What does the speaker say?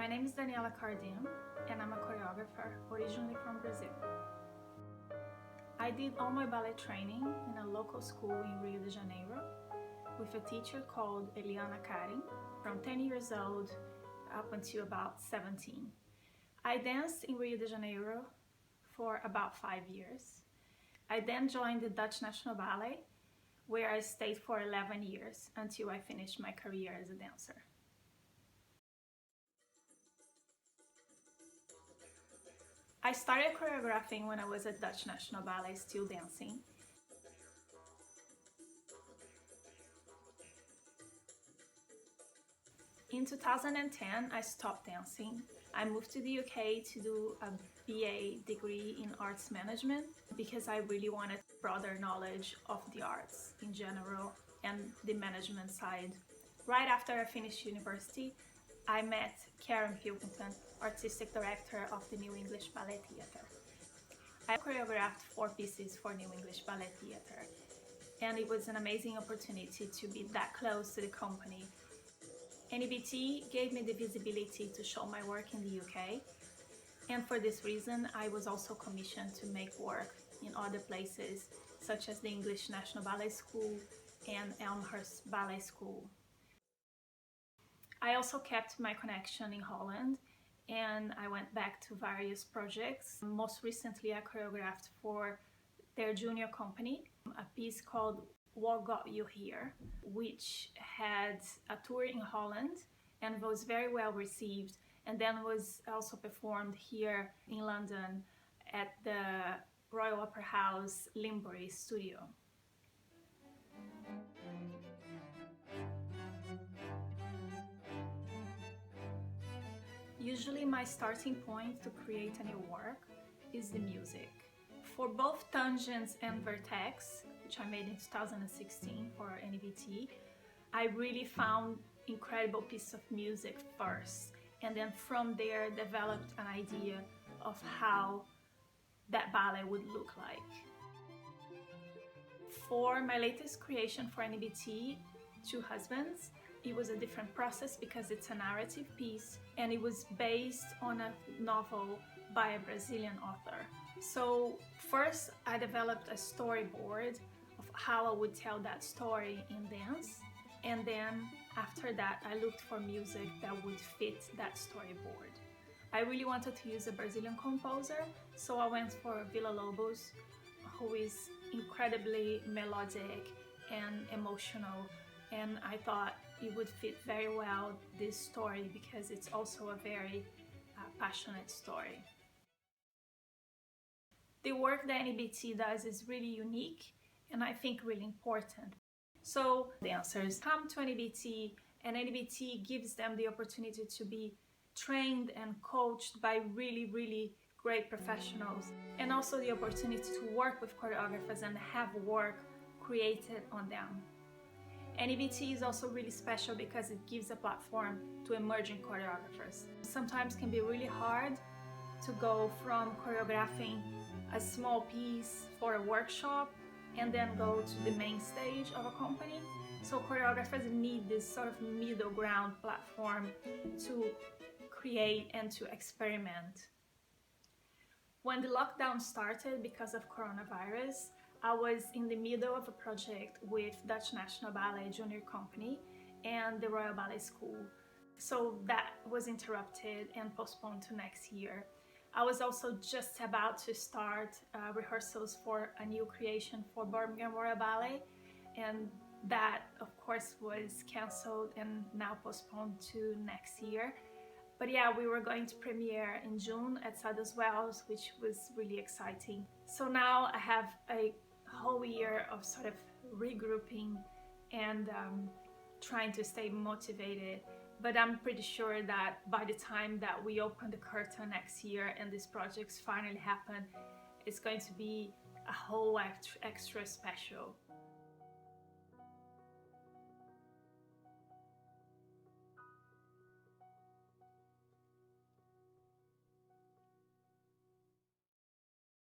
My name is Daniela Cardim and I'm a choreographer, originally from Brazil. I did all my ballet training in a local school in Rio de Janeiro with a teacher called Daniela Cardim from 10 years old up until about 17. I danced in Rio de Janeiro for about 5 years. I then joined the Dutch National Ballet, where I stayed for 11 years until I finished my career as a dancer. I started choreographing when I was at Dutch National Ballet, still dancing. In 2010, I stopped dancing. I moved to the UK to do a BA degree in arts management because I really wanted broader knowledge of the arts in general and the management side. Right after I finished university, I met Karen Pilkington, artistic director of the New English Ballet Theatre. I choreographed 4 pieces for New English Ballet Theatre, and it was an amazing opportunity to be that close to the company. NEBT gave me the visibility to show my work in the UK, and for this reason I was also commissioned to make work in other places such as the English National Ballet School and Elmhurst Ballet School. I also kept my connection in Holland and I went back to various projects. Most recently I choreographed for their junior company a piece called What Got You Here, which had a tour in Holland and was very well received, and then was also performed here in London at the Royal Opera House Limbury studio. Usually my starting point to create a new work is the music. For both Tangents and Vertex, which I made in 2016 for NEBT, I really found incredible piece of music first, and then from there developed an idea of how that ballet would look like. For my latest creation for NEBT, Two Husbands, it was a different process because it's a narrative piece and it was based on a novel by a Brazilian author. So first I developed a storyboard of how I would tell that story in dance, and then after that I looked for music that would fit that storyboard. I really wanted to use a Brazilian composer, so I went for Villa-Lobos, who is incredibly melodic and emotional, and I thought it would fit very well this story because it's also a very passionate story. The work that NEBT does is really unique and I think really important. So dancers come to NEBT and NEBT gives them the opportunity to be trained and coached by really great professionals, and also the opportunity to work with choreographers and have work created on them. NEBT is also really special because it gives a platform to emerging choreographers. Sometimes it can be really hard to go from choreographing a small piece for a workshop and then go to the main stage of a company. So choreographers need this sort of middle ground platform to create and to experiment. When the lockdown started because of coronavirus, I was in the middle of a project with Dutch National Ballet Junior Company and the Royal Ballet School. So that was interrupted and postponed to next year. I was also just about to start rehearsals for a new creation for Birmingham Royal Ballet, and that of course was cancelled and now postponed to next year. But yeah, we were going to premiere in June at Sadler's Wells, which was really exciting. So now I have a whole year of sort of regrouping and trying to stay motivated. But I'm pretty sure that by the time that we open the curtain next year and these projects finally happen, it's going to be a whole extra special.